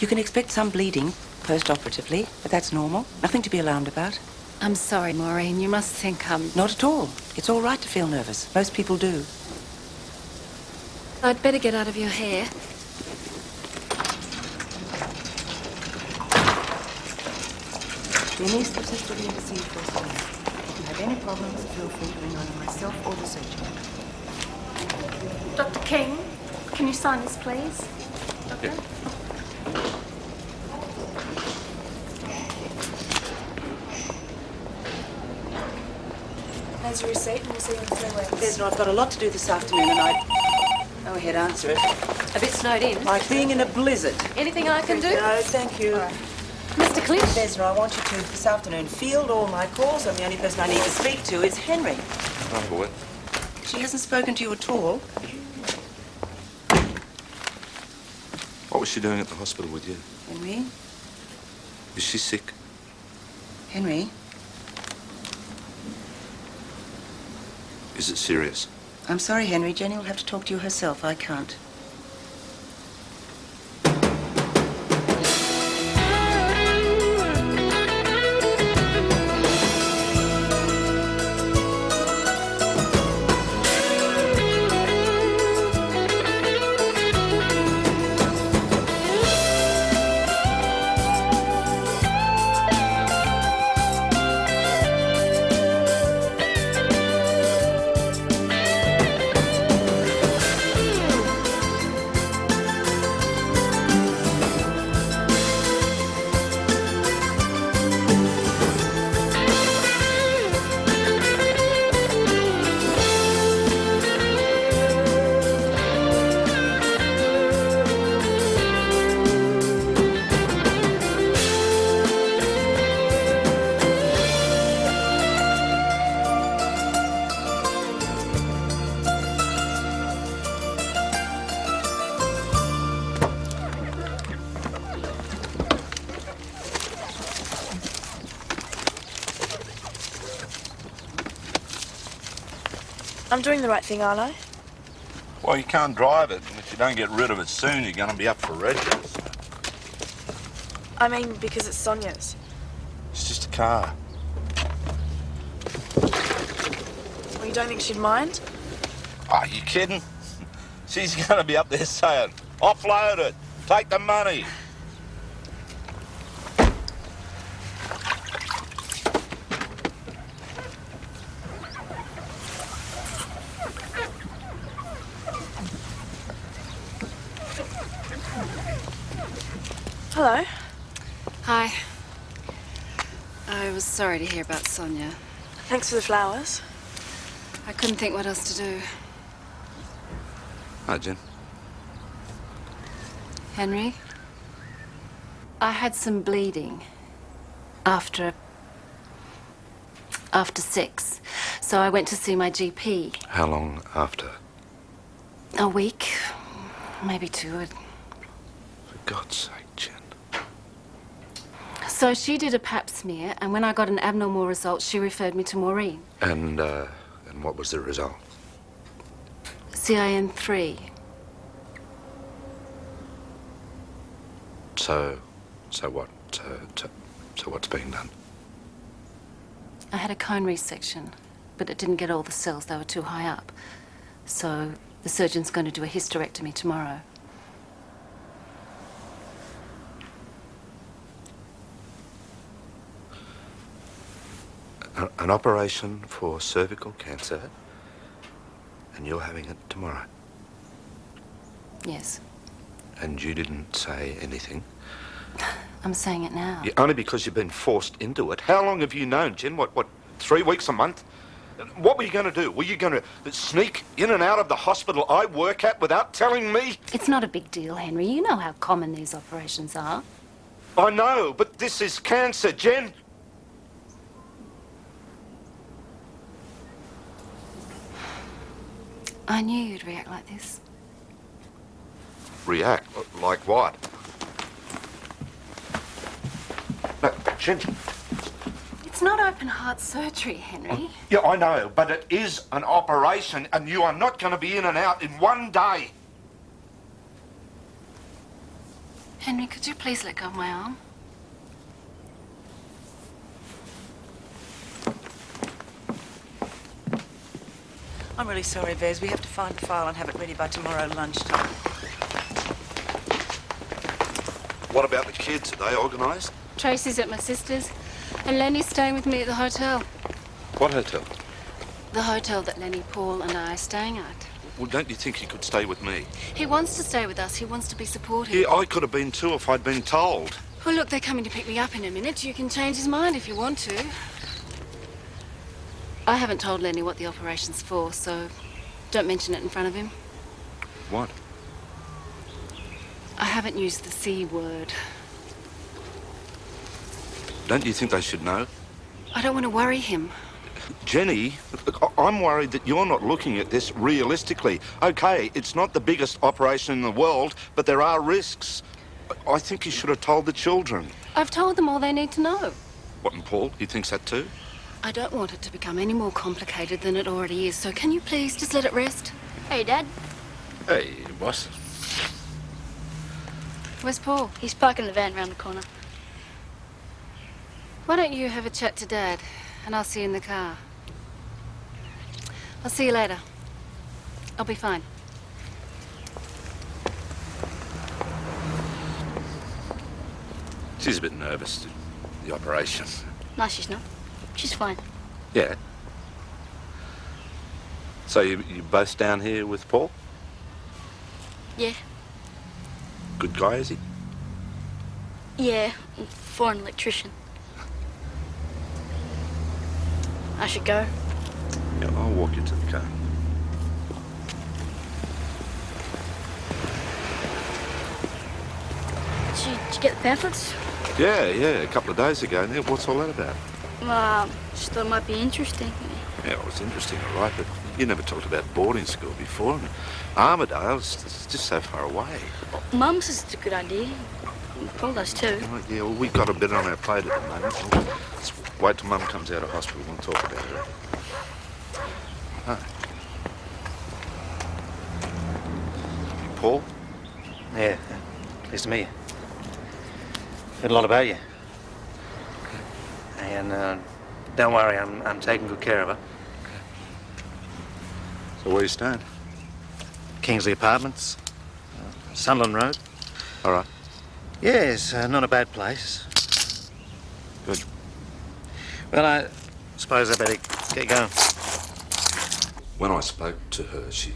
You can expect some bleeding post-operatively, but that's normal. Nothing to be alarmed about. I'm sorry, Maureen. You must think I'm... Not at all. It's all right to feel nervous. Most people do. I'd better get out of your hair. The anaesthetist is to be received first aid. If you have any problems, feel free to ring on myself or the surgeon. Dr. King, can you sign this, please? Doctor? Yeah. There's your receipt, and we'll see you in 3 weeks. There's no, I've got a lot to do this afternoon, and Go ahead, answer it. A bit snowed in. Like being in a blizzard. Anything I can do? No, thank you. Right. Mr. Cliff? Vesna, I want you to, this afternoon, field all my calls, and the only person I need to speak to is Henry. Oh, boy. She hasn't spoken to you at all. What was she doing at the hospital with you? Henry? Is she sick? Henry? Is it serious? I'm sorry, Henry. Jenny will have to talk to you herself. I can't. I'm doing the right thing, aren't I? Well, you can't drive it, and if you don't get rid of it soon, you're going to be up for arrest. I mean, because it's Sonia's. It's just a car. Well, you don't think she'd mind? Are you kidding? She's going to be up there saying, offload it, take the money. Hello. Hi. I was sorry to hear about Sonia. Thanks for the flowers. I couldn't think what else to do. Hi, Jen. Henry? I had some bleeding after 6, so I went to see my GP. How long after? A week, maybe 2. For God's sake, Jen. So she did a pap smear, and when I got an abnormal result, she referred me to Maureen. And what was the result? CIN3. So what? So what's being done? I had a cone resection, but it didn't get all the cells. They were too high up. So the surgeon's going to do a hysterectomy tomorrow. An operation for cervical cancer, and you're having it tomorrow. Yes. And you didn't say anything? I'm saying it now. Yeah, only because you've been forced into it. How long have you known, Jen? What, 3 weeks, a month? What were you going to do? Were you going to sneak in and out of the hospital I work at without telling me? It's not a big deal, Henry. You know how common these operations are. I know, but this is cancer, Jen. I knew you'd react like this. React? Like what? No, Jen. It's not open heart surgery, Henry. Yeah, I know, but it is an operation, and you are not going to be in and out in one day. Henry, could you please let go of my arm? I'm really sorry, Vez. We have to find the file and have it ready by tomorrow lunchtime. What about the kids? Are they organised? Tracy's at my sister's, and Lenny's staying with me at the hotel. What hotel? The hotel that Lenny, Paul, and I are staying at. Well, don't you think he could stay with me? He wants to stay with us. He wants to be supportive. Yeah, I could have been too if I'd been told. Well, look, they're coming to pick me up in a minute. You can change his mind if you want to. I haven't told Lenny what the operation's for, so don't mention it in front of him. What? I haven't used the C word. Don't you think they should know? I don't want to worry him. Jenny, I'm worried that you're not looking at this realistically. Okay, it's not the biggest operation in the world, but there are risks. I think you should have told the children. I've told them all they need to know. What, and Paul? He thinks that too? I don't want it to become any more complicated than it already is, so can you please just let it rest? Hey, Dad. Hey, boss. Where's Paul? He's parking the van round the corner. Why don't you have a chat to Dad, and I'll see you in the car. I'll see you later. I'll be fine. She's a bit nervous, the operation. No, she's not. She's fine. Yeah. So you both down here with Paul? Yeah. Good guy, is he? Yeah, for an electrician. I should go. Yeah, I'll walk you to the car. Did you get the pamphlets? Yeah, a couple of days ago. Yeah, what's all that about? Just thought it might be interesting. Yeah, it was interesting, all right, but you never talked about boarding school before, and Armidale is just so far away. Mum says it's a good idea. Paul does too. Oh, yeah, well, we've got a bit on our plate at the moment. Let's wait till Mum comes out of hospital and we'll talk about it. Hi. Paul? Yeah, pleased to meet you. Heard a lot about you. And don't worry, I'm taking good care of her. So where you staying? Kingsley Apartments, Sunderland Road. All right. Yeah, it's not a bad place. Good. Well, I suppose I better get going. When I spoke to her, she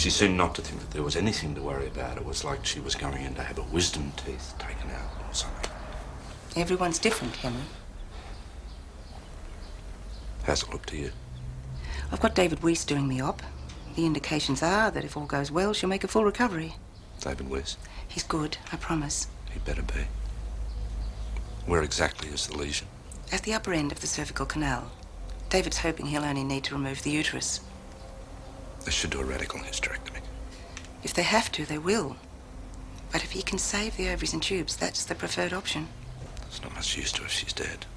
seemed not to think that there was anything to worry about. It was like she was going in to have her wisdom teeth taken out or something. Everyone's different, Henry. How's it look to you? I've got David Weiss doing the op. The indications are that if all goes well, she'll make a full recovery. David Weiss? He's good, I promise. He better be. Where exactly is the lesion? At the upper end of the cervical canal. David's hoping he'll only need to remove the uterus. They should do a radical hysterectomy. If they have to, they will. But if he can save the ovaries and tubes, that's the preferred option. There's not much use to her if she's dead.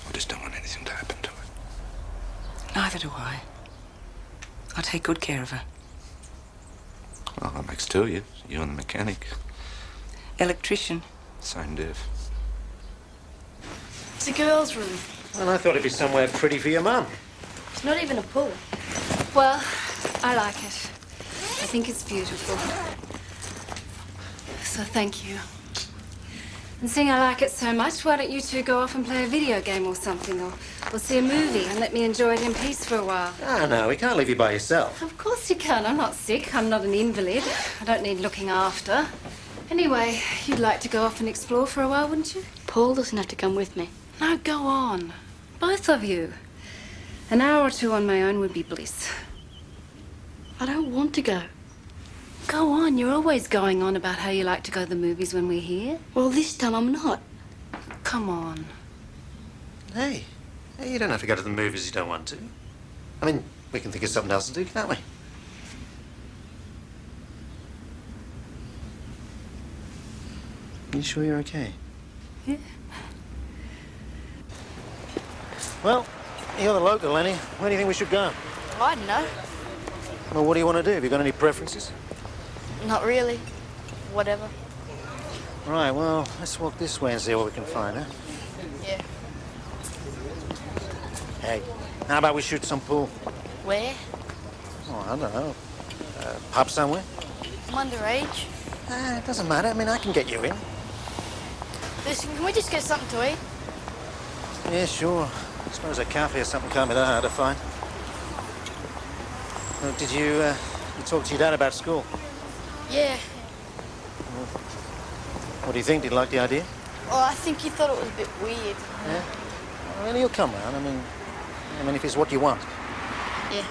I just don't want anything to happen to her. Neither do I. I'll take good care of her. Well, that makes two of you. You and the mechanic. Electrician. Same diff. It's a girl's room. Well, I thought it'd be somewhere pretty for your mum. It's not even a pool. Well, I like it. I think it's beautiful. So thank you. And seeing I like it so much, why don't you two go off and play a video game or something, or see a movie and let me enjoy it in peace for a while? Oh, no, we can't leave you by yourself. Of course you can. I'm not sick. I'm not an invalid. I don't need looking after. Anyway, you'd like to go off and explore for a while, wouldn't you? Paul doesn't have to come with me. No, go on. Both of you. An hour or two on my own would be bliss. I don't want to go. Go on. You're always going on about how you like to go to the movies when we're here. Well, this time I'm not. Come on. Hey, you don't have to go to the movies if you don't want to. I mean, we can think of something else to do, can't we? You sure you're okay? Yeah. Well, you're the local, Lenny. Where do you think we should go? I don't know. Well, what do you want to do? Have you got any preferences? Not really. Whatever. Right, well, let's walk this way and see what we can find, huh? Yeah. Hey, how about we shoot some pool? Where? Oh, I don't know. Pub somewhere? I'm underage. It doesn't matter. I mean, I can get you in. Listen, can we just get something to eat? Yeah, sure. I suppose a cafe or something can't be that hard to find. Well, did you talk to your dad about school? Yeah. What do you think? Did you like the idea? Well, I think he thought it was a bit weird. Yeah? Well, he'll come round. I mean, if it's what you want. Yeah.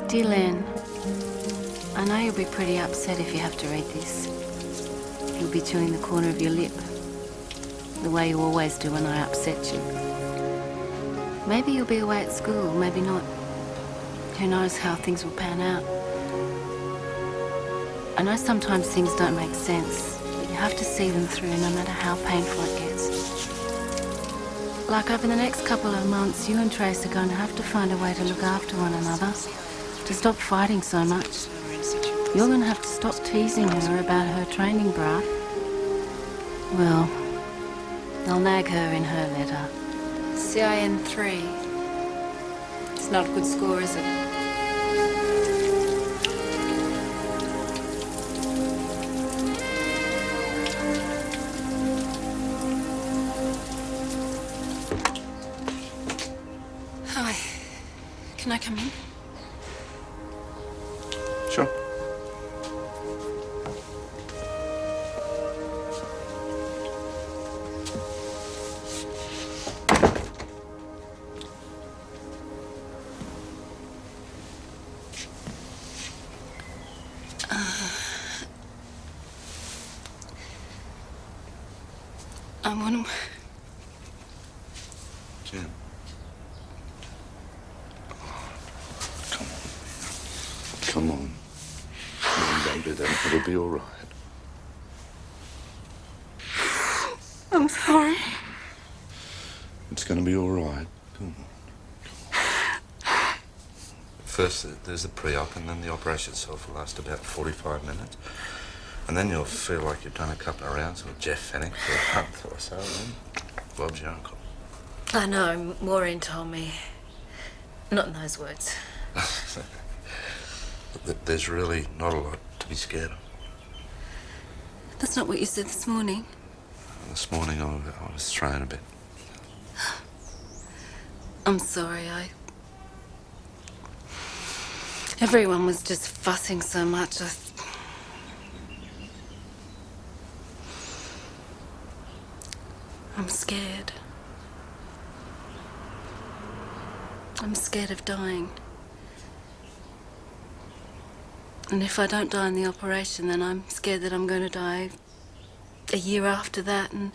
Dear Len, I know you'll be pretty upset if you have to read this. You'll be chewing the corner of your lip, the way you always do when I upset you. Maybe you'll be away at school, maybe not. Who knows how things will pan out. I know sometimes things don't make sense, but you have to see them through no matter how painful it gets. Like over the next couple of months, you and Trace are going to have to find a way to look after one another, to stop fighting so much. You're going to have to stop teasing her about her training bra. Well, I'll nag her in her letter. CIN 3. It's not a good score, is it? Hi. Can I come in? Sure. I want to... Jen. Come on. Come on. Don't do that. It'll be all right. I'm sorry. It's going to be all right. Come on. First, there's the pre-op, and then the operation itself will last about 45 minutes. And then you'll feel like you've done a couple of rounds with Jeff Fennick for a month or so, and then Bob's your uncle. I know, Maureen told me. Not in those words. There's really not a lot to be scared of. That's not what you said this morning. This morning I was thrown a bit. I'm sorry, Everyone was just fussing so much. I'm scared. I'm scared of dying. And if I don't die in the operation, then I'm scared that I'm going to die a year after that. And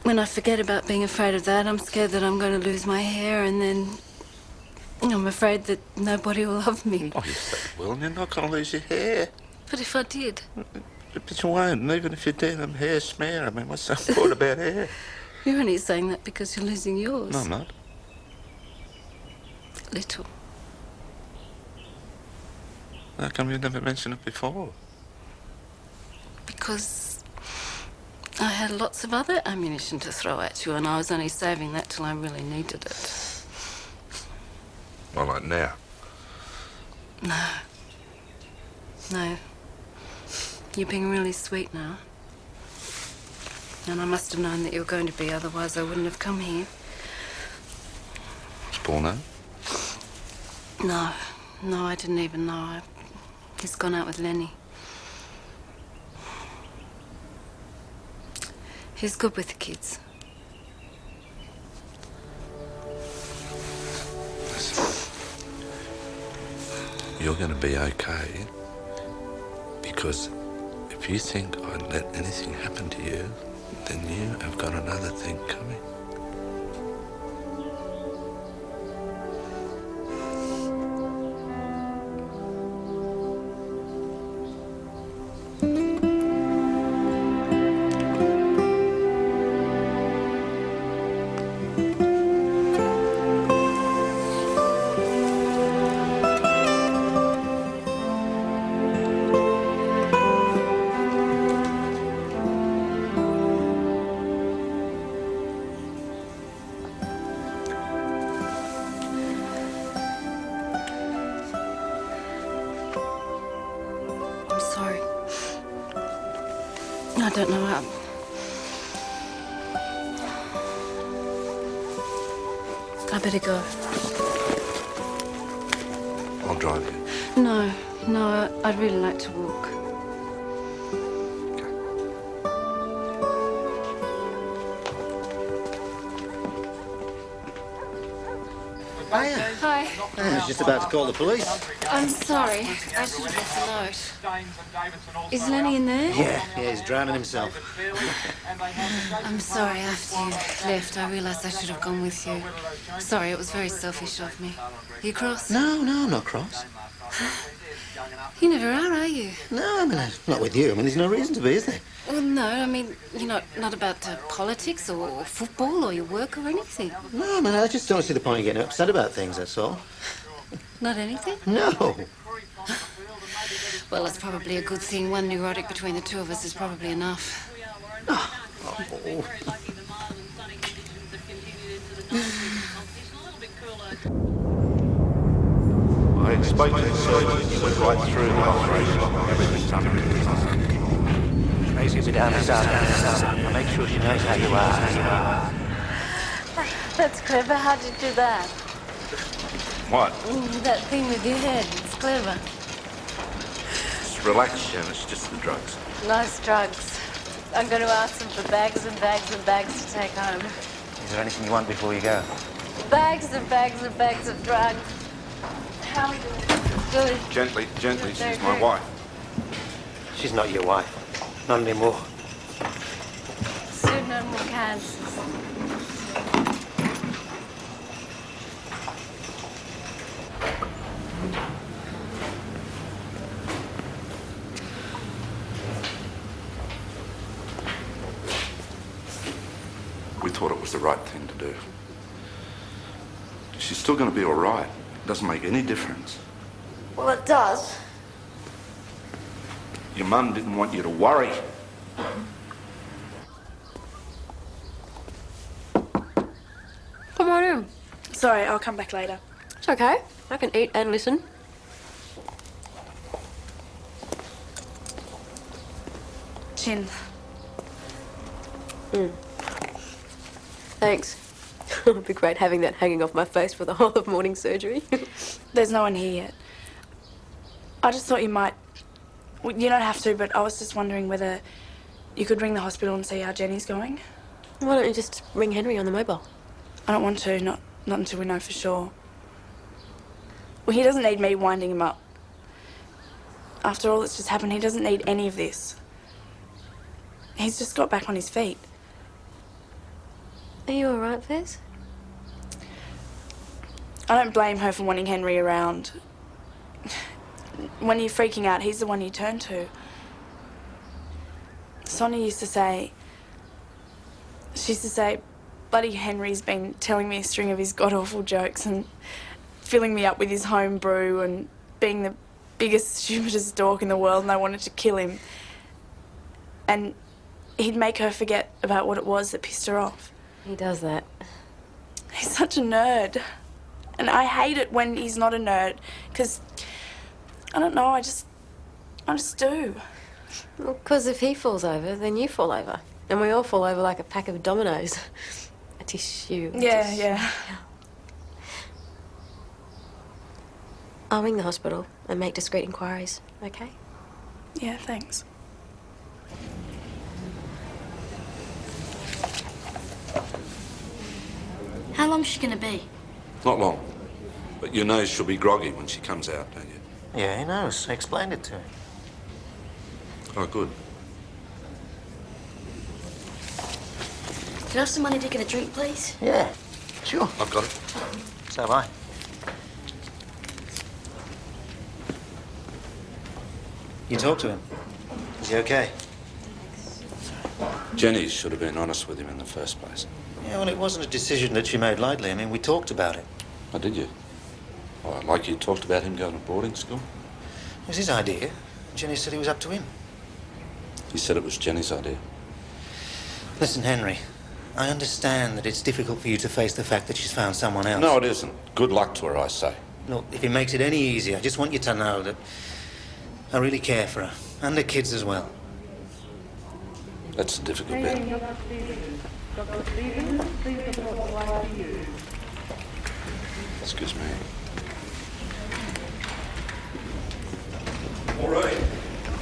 when I forget about being afraid of that, I'm scared that I'm going to lose my hair, and then I'm afraid that nobody will love me. Oh, yes, they will, and you're not going to lose your hair. But if I did... But you won't, and even if you did, I'm hair smear. I mean, what's so important about hair? You're only saying that because you're losing yours. No, I'm not. Little. How come you never mentioned it before? Because I had lots of other ammunition to throw at you, and I was only saving that till I really needed it. Well, like now. No. No. You're being really sweet now. And I must have known that you were going to be, otherwise I wouldn't have come here. Does Paul know? No. No, I didn't even know. He's gone out with Lenny. He's good with the kids. Listen. You're going to be okay. Because if you think I'd let anything happen to you, then you have got another thing coming. I don't know. I better go. I'll drive you. No, I'd really like to walk. Hiya. Hi. I was just about to call the police. I'm sorry. I should have left a note. Is Lenny in there? Yeah, he's drowning himself. I'm sorry, after you left, I realised I should have gone with you. Sorry, it was very selfish of me. You cross? No, I'm not cross. You never are you? No, I mean, not with you. I mean, there's no reason to be, is there? Well, no, I mean, not about politics or football or your work or anything. No, I mean, I just don't see the point of getting upset about things, that's all. Not anything? No. Well, that's probably a good thing. One neurotic between the two of us is probably enough. Oh. I expected surgeons went right through the operation. Everything's under control. Tracy, be down and I'll make sure she knows how you are. That's clever. How'd you do that? What? That thing with your head. It's clever. Just relax, Jen. It's just the drugs. Nice drugs. I'm going to ask them for bags and bags and bags to take home. Is there anything you want before you go? Bags and bags and bags of drugs. How are we doing? Good. Gently, Very she's my good. wife. She's not your wife. Not anymore. Soon no more cancers. We thought it was the right thing to do. She's still going to be all right. It doesn't make any difference. Well, it does. Your mum didn't want you to worry. Come on in. Sorry, I'll come back later. It's okay. I can eat and listen. Chin. Thanks. It'll be great having that hanging off my face for the whole of morning surgery. There's no one here yet. I just thought you might... Well, you don't have to, but I was just wondering whether you could ring the hospital and see how Jenny's going. Why don't you just ring Henry on the mobile? I don't want to, not until we know for sure. Well, he doesn't need me winding him up. After all that's just happened, he doesn't need any of this. He's just got back on his feet. Are you all right, Fez? I don't blame her for wanting Henry around. When you're freaking out, he's the one you turn to. Sonia used to say... She used to say, bloody Henry's been telling me a string of his god-awful jokes and filling me up with his home brew and being the biggest, stupidest dork in the world, and I wanted to kill him. And he'd make her forget about what it was that pissed her off. He does that. He's such a nerd. And I hate it when he's not a nerd, because, I don't know, I just do. Well, because if he falls over, then you fall over. And we all fall over like a pack of dominoes. A tissue. Yeah. I'll ring the hospital and make discreet inquiries, okay? Yeah, thanks. How long's she gonna be? Not long. But you know she'll be groggy when she comes out, don't you? Yeah, he knows. I explained it to him. Oh, good. Can I have some money to get a drink, please? Yeah, sure. I've got it. So have I. You talked to him? Is he okay? Jenny should have been honest with him in the first place. Yeah, well, it wasn't a decision that she made lightly. I mean, we talked about it. Oh, did you? Oh, like you talked about him going to boarding school? It was his idea. Jenny said it was up to him. He said it was Jenny's idea. Listen, Henry, I understand that it's difficult for you to face the fact that she's found someone else. No, it isn't. Good luck to her, I say. Look, if it makes it any easier, I just want you to know that I really care for her, and the kids as well. That's the difficult bit. Excuse me. All right.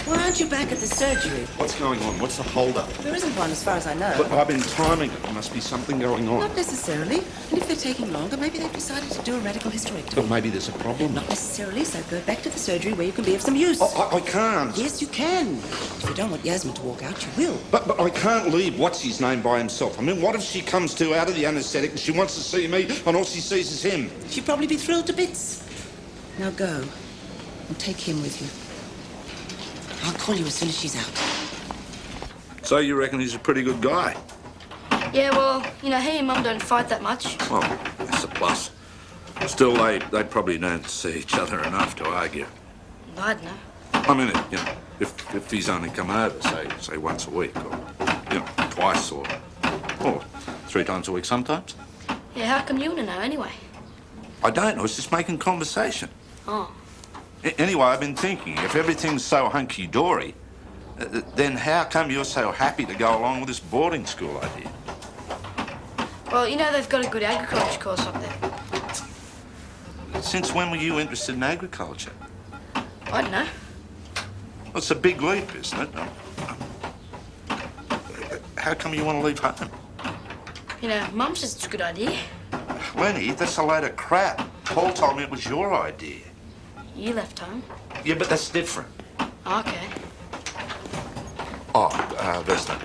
Why aren't you back at the surgery? What's going on? What's the hold-up? There isn't one, as far as I know. But I've been timing it. There must be something going on. Not necessarily. And if they're taking longer, maybe they've decided to do a radical hysterectomy. But maybe there's a problem. Not necessarily, so go back to the surgery where you can be of some use. I can't. Yes, you can. If you don't want Yasmin to walk out, you will. But I can't leave what's-his-name by himself. I mean, what if she comes to out of the anaesthetic and she wants to see me and all she sees is him? She'd probably be thrilled to bits. Now go and take him with you. I'll call you as soon as she's out. So you reckon he's a pretty good guy? Yeah, well, you know, he and Mum don't fight that much. Well, that's a plus. Still, they probably don't see each other enough to argue. I don't know. I mean, you know, if he's only come over, say once a week, or, you know, twice, or 3 times a week sometimes. Yeah, how come you want to know anyway? I don't. I was just making conversation. Oh. Anyway, I've been thinking, if everything's so hunky-dory, then how come you're so happy to go along with this boarding school idea? Well, you know they've got a good agriculture course up there. Since when were you interested in agriculture? I don't know. Well, it's a big leap, isn't it? How come you want to leave home? You know, Mum says it's a good idea. Lenny, that's a load of crap. Paul told me it was your idea. You left home. Yeah, but that's different. Okay. Oh, there's no...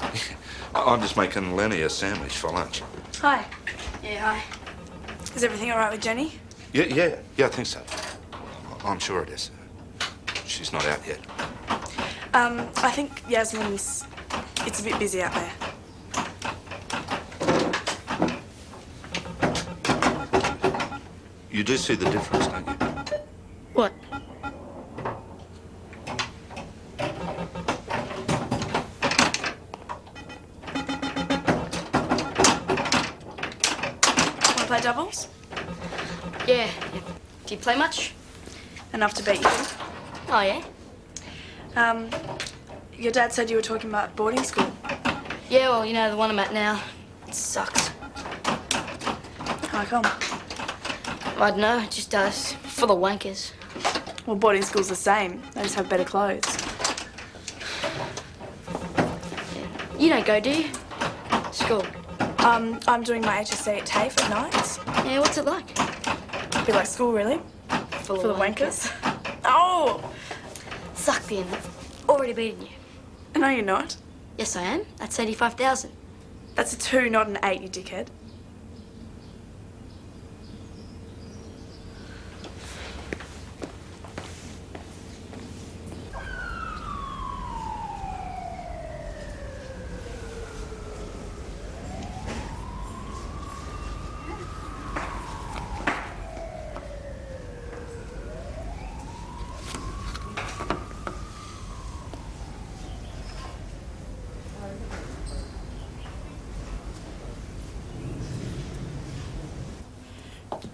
I'm just making Lenny a sandwich for lunch. Hi. Yeah, hi. Is everything all right with Jenny? Yeah, I think so. I'm sure it is. She's not out yet. I think Yasmin's... It's a bit busy out there. You do see the difference, don't you? What? Want to play doubles? Yeah. Do you play much? Enough to beat you. Oh, yeah? Your dad said you were talking about boarding school. Yeah, well, you know, the one I'm at now, it sucks. How come? I don't know, it just does. Full of wankers. Well, boarding school's the same. They just have better clothes. You don't go, do you? School. I'm doing my HSC at TAFE at nights. Yeah, what's it like? A bit like school, really. Full For the wankers. Oh! Suck then. Already beaten you. No, you're not. Yes, I am. That's 85,000. That's a 2, not an 8, you dickhead.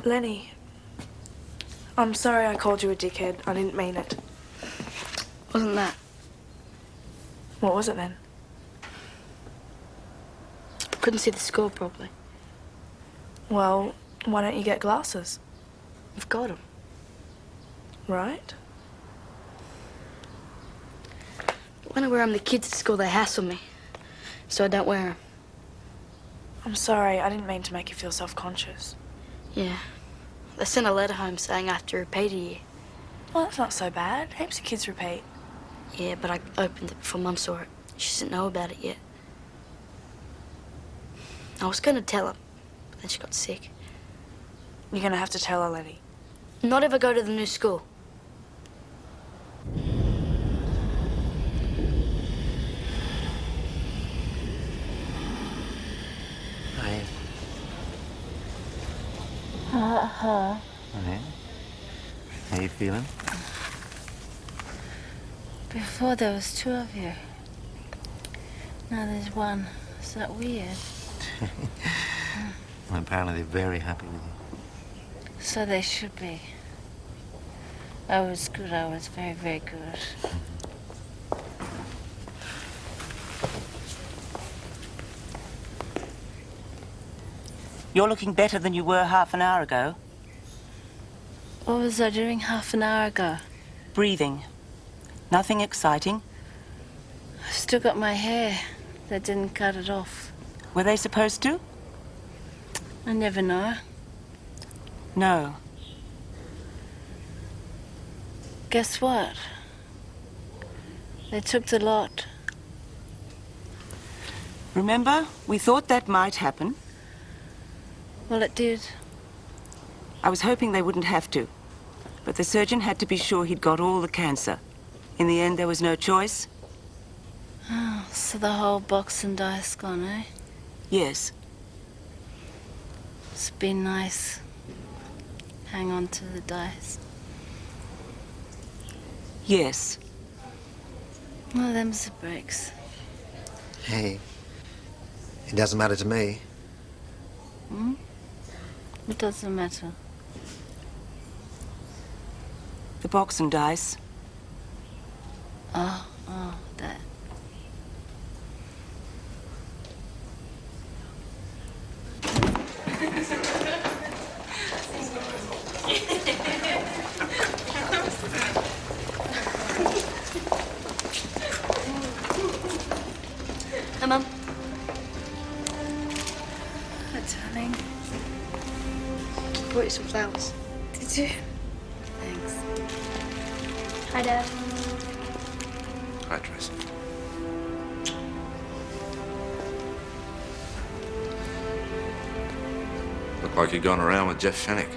Lenny, I'm sorry I called you a dickhead. I didn't mean it. Wasn't that? What was it then? Couldn't see the score properly. Well, why don't you get glasses? You've got them. Right? When I wear them, the kids at school, they hassle me. So I don't wear them. I'm sorry. I didn't mean to make you feel self-conscious. Yeah. They sent a letter home saying I have to repeat a year. Well, that's not so bad. Heaps of kids repeat. Yeah, but I opened it before Mum saw it. She doesn't know about it yet. I was going to tell her, but then she got sick. You're going to have to tell her, Lenny. Not ever go to the new school. Hi. Hi. Hi. How you feeling? Before there was 2 of you. Now there's 1. Is that weird? Well, apparently they're very happy with you. So they should be. I was good. I was very, very good. You're looking better than you were half an hour ago. What was I doing half an hour ago? Breathing. Nothing exciting. I've still got my hair. They didn't cut it off. Were they supposed to? I never know. No. Guess what? They took the lot. Remember, we thought that might happen. Well, it did. I was hoping they wouldn't have to. But the surgeon had to be sure he'd got all the cancer. In the end, there was no choice. Oh, so the whole box and dice gone, eh? Yes. It's been nice. Hang on to the dice. Yes. Well, them's the breaks. Hey, it doesn't matter to me. Hmm? It doesn't matter. The box and dice. Oh, that. Hi, Mum. Hi, darling. Brought you some flowers. Did you? Thanks. Hi, Dad. Hi, Tracy. Look like you've gone around with Jeff Fennick.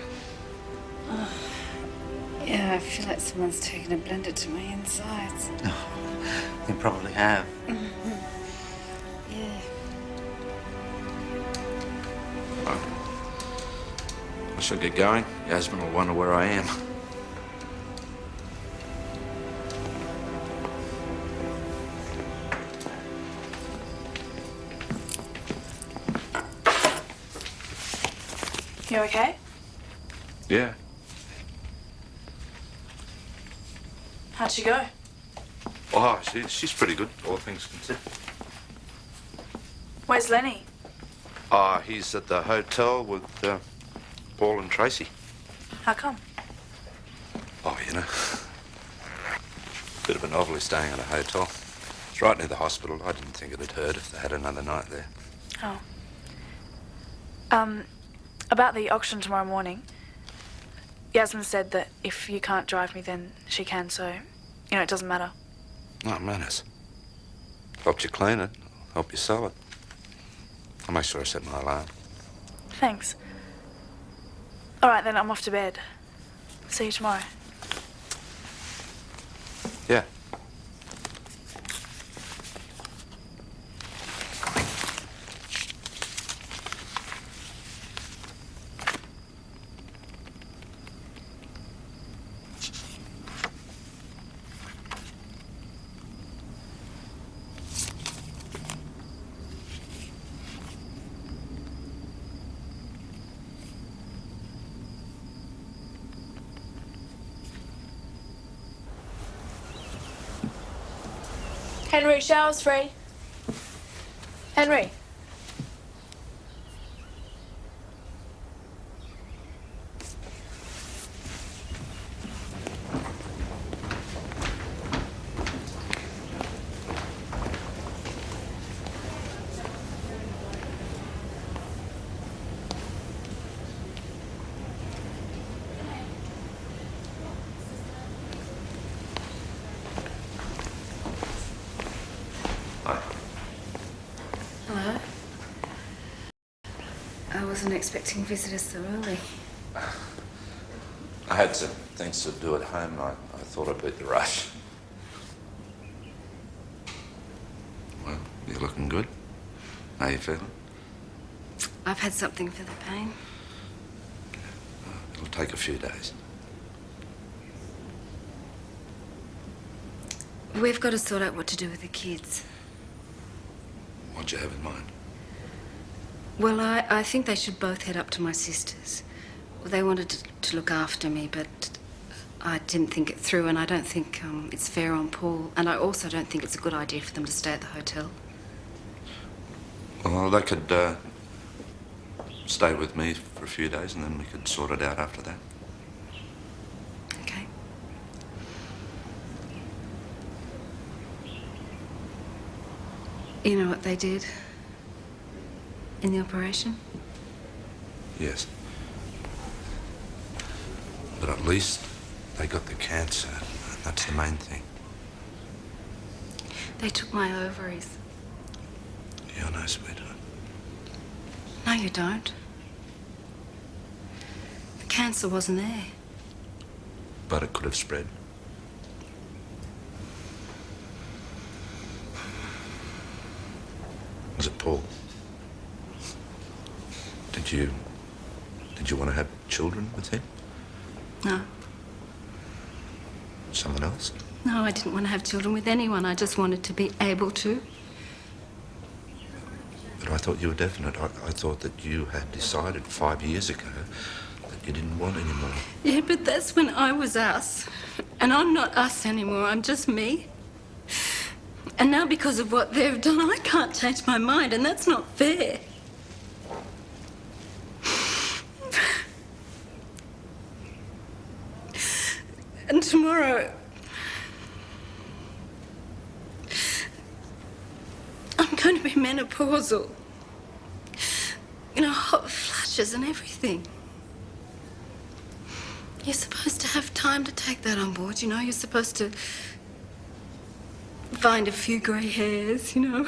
Yeah, I feel like someone's taken a blender to my insides. You probably have. Yeah. I shall get going. Yasmin will wonder where I am. You okay? Yeah. How'd she go? Oh, she's pretty good, all things considered. Where's Lenny? He's at the hotel with Paul and Tracy. How come? Oh, you know. Bit of a novelty staying at a hotel. It's right near the hospital. I didn't think it'd hurt if they had another night there. Oh. About the auction tomorrow morning, Yasmin said that if you can't drive me, then she can, so, you know, it doesn't matter. No, it matters. Helped you clean it. Help you sell it. I'll make sure I set my alarm. Thanks. All right, then I'm off to bed. See you tomorrow. Yeah. Henry, shower's free. Henry. Hello. I wasn't expecting visitors so early. I had some things to do at home. I thought I'd beat the rush. Well, you're looking good. How you feeling? I've had something for the pain. It'll take a few days. We've got to sort out what to do with the kids. What'd you have in mind? Well, I think they should both head up to my sister's. They wanted to look after me, but I didn't think it through, and I don't think it's fair on Paul. And I also don't think it's a good idea for them to stay at the hotel. Well, they could stay with me for a few days and then we could sort it out after that. Okay. You know what they did in the operation? Yes. But at least they got the cancer, and that's the main thing. They took my ovaries. You know, sweetheart. No, you don't. The cancer wasn't there. But it could have spread. Was it Paul? Did you want to have children with him? No. Someone else? No, I didn't want to have children with anyone. I just wanted to be able to. But I thought you were definite. I thought that you had decided 5 years ago that you didn't want any more. Yeah, but that's when I was us. And I'm not us anymore. I'm just me. And now because of what they've done, I can't change my mind, and that's not fair. And tomorrow, I'm going to be menopausal. You know, hot flashes and everything. You're supposed to have time to take that on board, you know? You're supposed to find a few grey hairs, you know?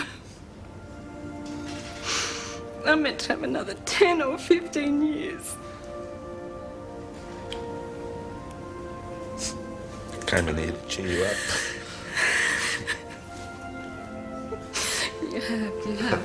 I'm meant to have another 10 or 15 years. Came in here to cheer you up. You have.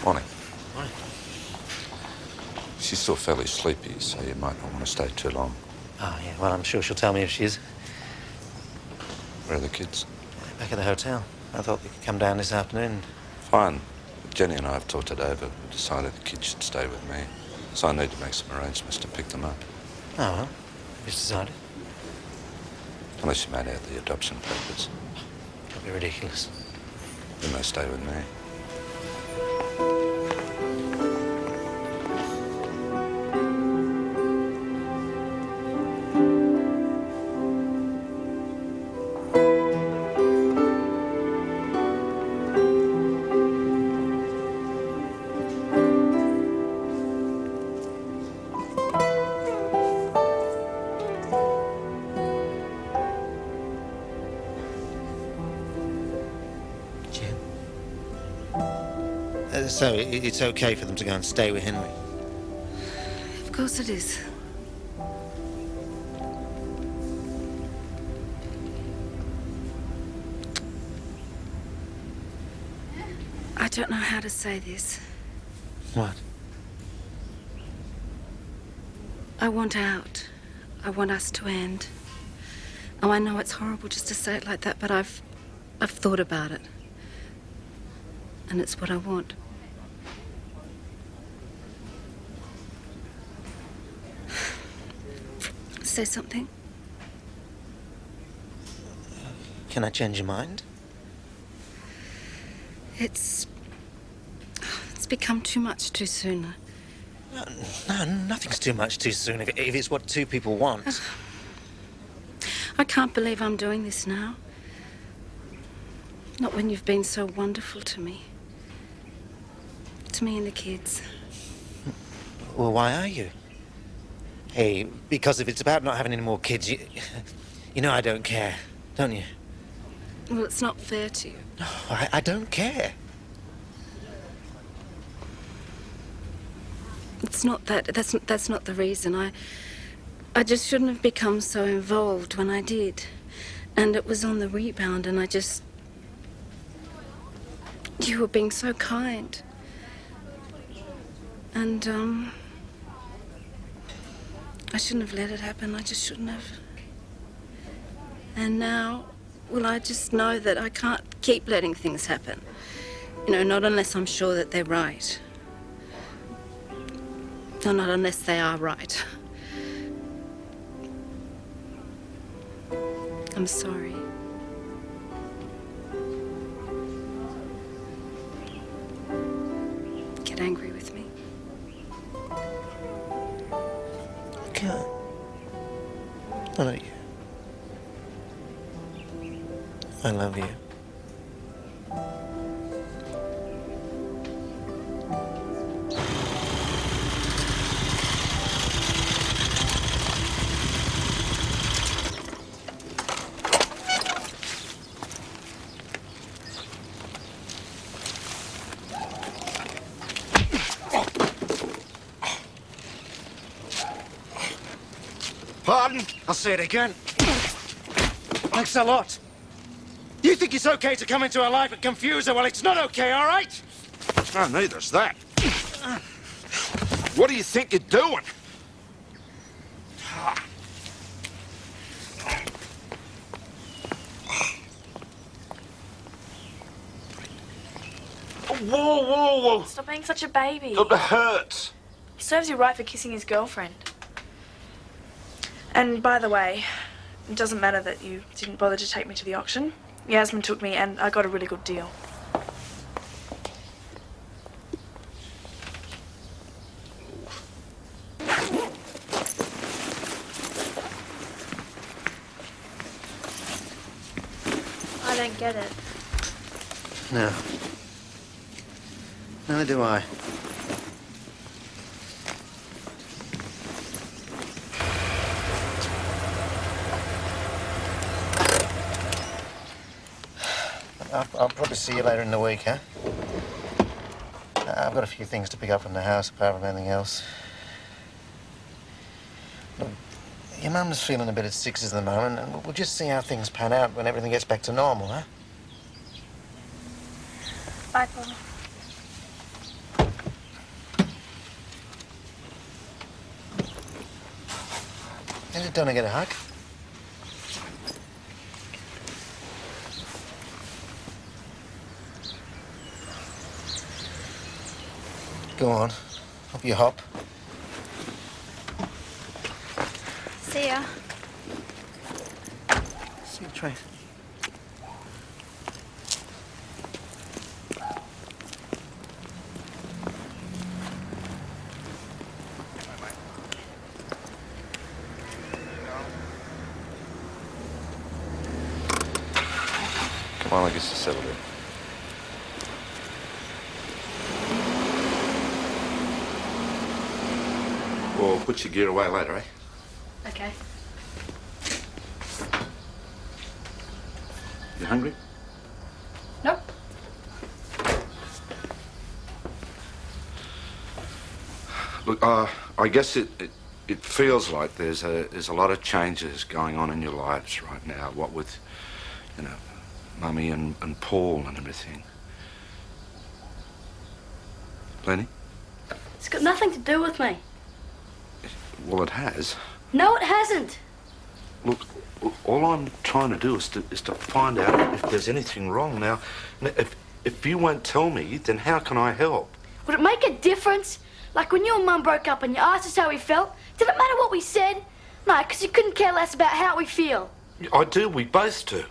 Morning. Morning. She's still fairly sleepy, so you might not want to stay too long. Oh, yeah, well, I'm sure she'll tell me if she is. Where are the kids? Back at the hotel. I thought they could come down this afternoon. Fine. Jenny and I have talked it over. We decided the kids should stay with me. So I need to make some arrangements to pick them up. Oh, well, who's decided? Unless you made out the adoption papers. That'd be ridiculous. Then they stay with me. So it's okay for them to go and stay with Henry? Of course it is. I don't know how to say this. What? I want out. I want us to end. Oh, I know it's horrible just to say it like that, but I've thought about it. And it's what I want. Say something. Can I change your mind? It's become too much too soon. No, nothing's too much too soon if it's what two people want. I can't believe I'm doing this now. Not when you've been so wonderful to me. To me and the kids. Well, why are you? Hey, because if it's about not having any more kids, you know I don't care, don't you? Well, it's not fair to you. No, I don't care. It's not that. That's not the reason. I just shouldn't have become so involved when I did. And it was on the rebound, and you were being so kind. And, I shouldn't have let it happen. I just shouldn't have. And now, well, I just know that I can't keep letting things happen. You know, not unless I'm sure that they're right. No, not unless they are right. I'm sorry. Get angry with me. I can't. I love you. I love you. Pardon? I'll say it again. Thanks a lot. You think it's okay to come into her life and confuse her? Well, it's not okay, all right? No, neither's that. What do you think you're doing? Whoa. Stop being such a baby. It hurts. He serves you right for kissing his girlfriend. And by the way, it doesn't matter that you didn't bother to take me to the auction. Yasmin took me and I got a really good deal. I don't get it. No. Neither do I. I'll probably see you later in the week, huh? I've got a few things to pick up from the house apart from anything else. Look, your mum's feeling a bit at sixes at the moment, and we'll just see how things pan out when everything gets back to normal, huh? Bye, Paul. Don't I get a hug? Go on. Up you hop. See ya. See you, Trace. Come on, I guess you settled in. Well, put your gear away later, eh? Okay. You hungry? Nope. Look, I guess it feels like there's a lot of changes going on in your lives right now. What with, you know, Mummy and Paul and everything. Lenny? It's got nothing to do with me. Well, it has. No, it hasn't. Look, all I'm trying to do is to find out if there's anything wrong. Now, if you won't tell me, then how can I help? Would it make a difference? Like when you and Mum broke up and you asked us how we felt, did it matter what we said? No, because you couldn't care less about how we feel. I do. We both do.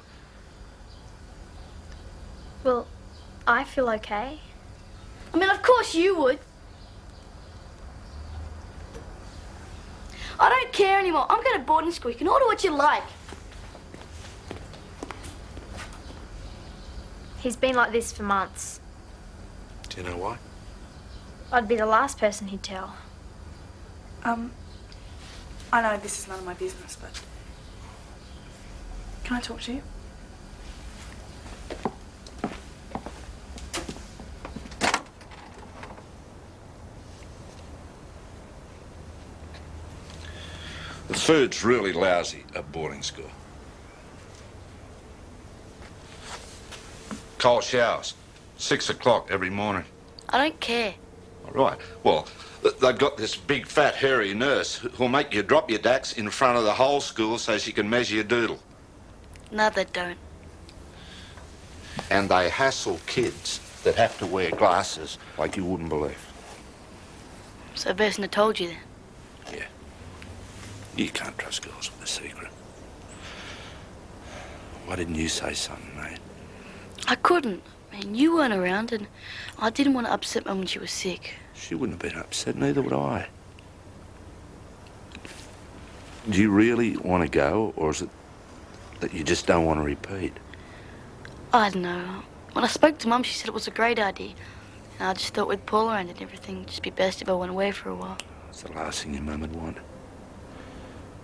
Well, I feel okay. I mean, of course you would. I don't care anymore. I'm going to boarding school. You can order what you like. He's been like this for months. Do you know why? I'd be the last person he'd tell. I know this is none of my business, but can I talk to you? The food's really lousy at boarding school. Cold showers, 6 o'clock every morning. I don't care. All right. Well, they've got this big, fat, hairy nurse who'll make you drop your dacks in front of the whole school so she can measure your doodle. No, they don't. And they hassle kids that have to wear glasses like you wouldn't believe. So Vesna told you then? Yeah. You can't trust girls with a secret. Why didn't you say something, mate? I couldn't. I mean, you weren't around, and I didn't want to upset Mum when she was sick. She wouldn't have been upset, neither would I. Do you really want to go, or is it that you just don't want to repeat? I don't know. When I spoke to Mum, she said it was a great idea. And I just thought with Paul around and everything, it'd just be best if I went away for a while. It's the last thing your mum would want.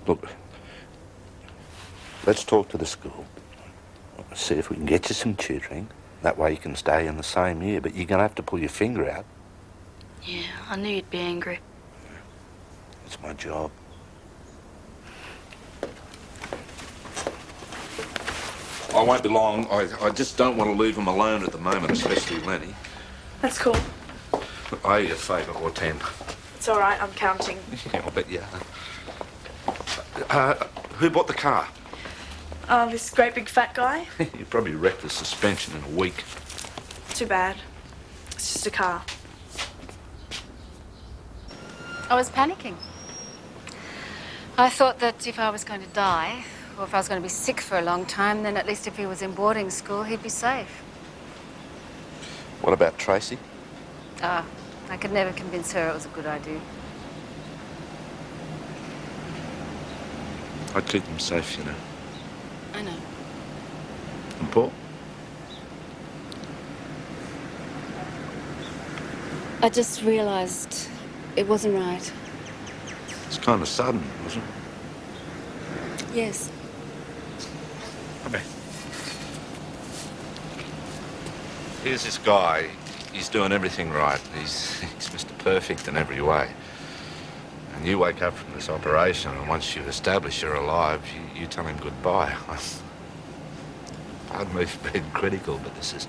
Look, let's talk to the school. See if we can get you some tutoring. That way you can stay in the same year, but you're going to have to pull your finger out. Yeah, I knew you'd be angry. It's my job. I won't be long. I just don't want to leave him alone at the moment, especially Lenny. That's cool. I owe you a favour, or 10. It's all right, I'm counting. Yeah, I'll bet you are. Who bought the car? This great big fat guy. You probably wrecked the suspension in a week. Too bad. It's just a car. I was panicking. I thought that if I was going to die, or if I was going to be sick for a long time, then at least if he was in boarding school, he'd be safe. What about Tracy? I could never convince her it was a good idea. I'd keep them safe, you know. I know. And Paul? I just realised it wasn't right. It's kind of sudden, wasn't it? Yes. Okay. Here's this guy. He's doing everything right. He's Mr. Perfect in every way. And you wake up from this operation, and once you establish you're alive, you tell him goodbye. Pardon me for being critical, but this is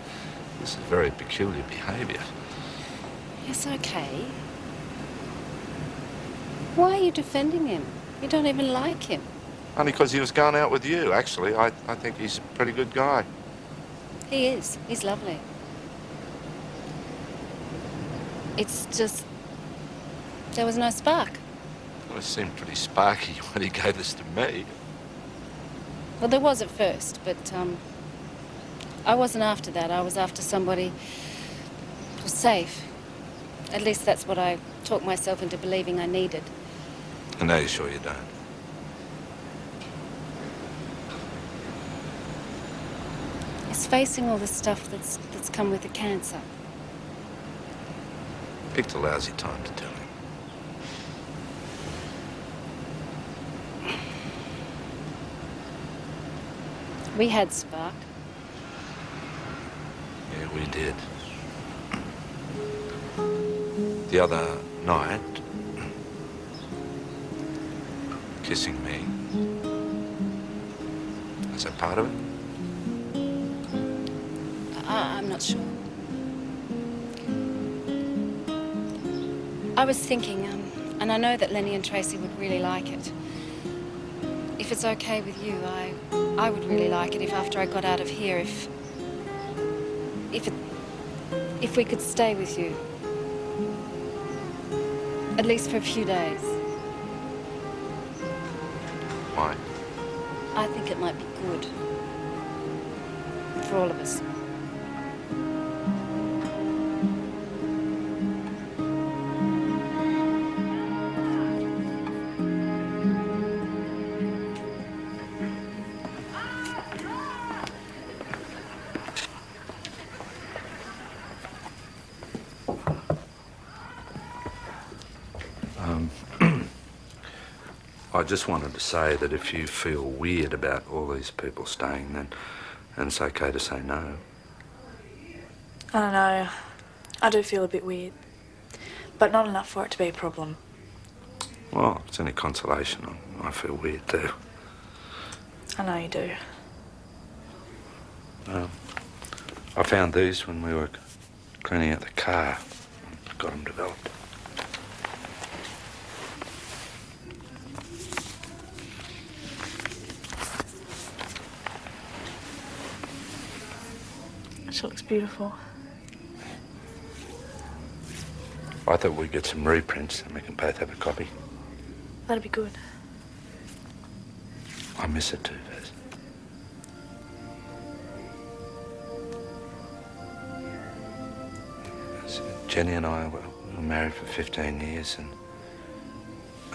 very peculiar behaviour. It's okay. Why are you defending him? You don't even like him. Only because he was going out with you, actually. I think he's a pretty good guy. He is. He's lovely. It's just... there was no spark. Well, it seemed pretty sparky when he gave this to me. Well, there was at first, but, I wasn't after that. I was after somebody who was safe. At least that's what I talked myself into believing I needed. And now you're sure you don't? It's facing all the stuff that's come with the cancer. Picked a lousy time to tell him. We had spark. Yeah, we did. The other night, kissing me. Is that part of it? I'm not sure. I was thinking, and I know that Lenny and Tracy would really like it. If it's okay with you, I would really like it if after I got out of here, if we could stay with you. At least for a few days. Why? I think it might be good. For all of us. I just wanted to say that if you feel weird about all these people staying, then it's okay to say no. I don't know. I do feel a bit weird. But not enough for it to be a problem. Well, if it's any consolation, I feel weird too. I know you do. I found these when we were cleaning out the car. got them developed. She looks beautiful. I thought we'd get some reprints and we can both have a copy. That'd be good. I miss it too, Vaz. Jenny and I were married for 15 years and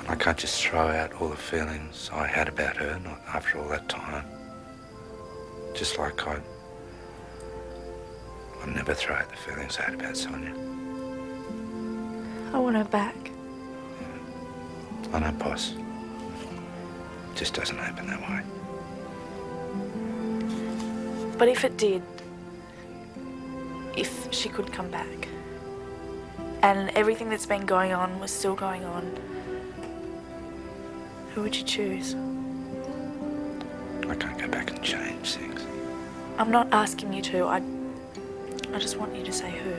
I can't just throw out all the feelings I had about her not after all that time. Just like I'd never throw out the feelings I had about Sonia. I want her back. I know, boss. It just doesn't happen that way. But if it did, if she could come back, and everything that's been going on was still going on, who would you choose? I can't go back and change things. I'm not asking you to. I just want you to say who.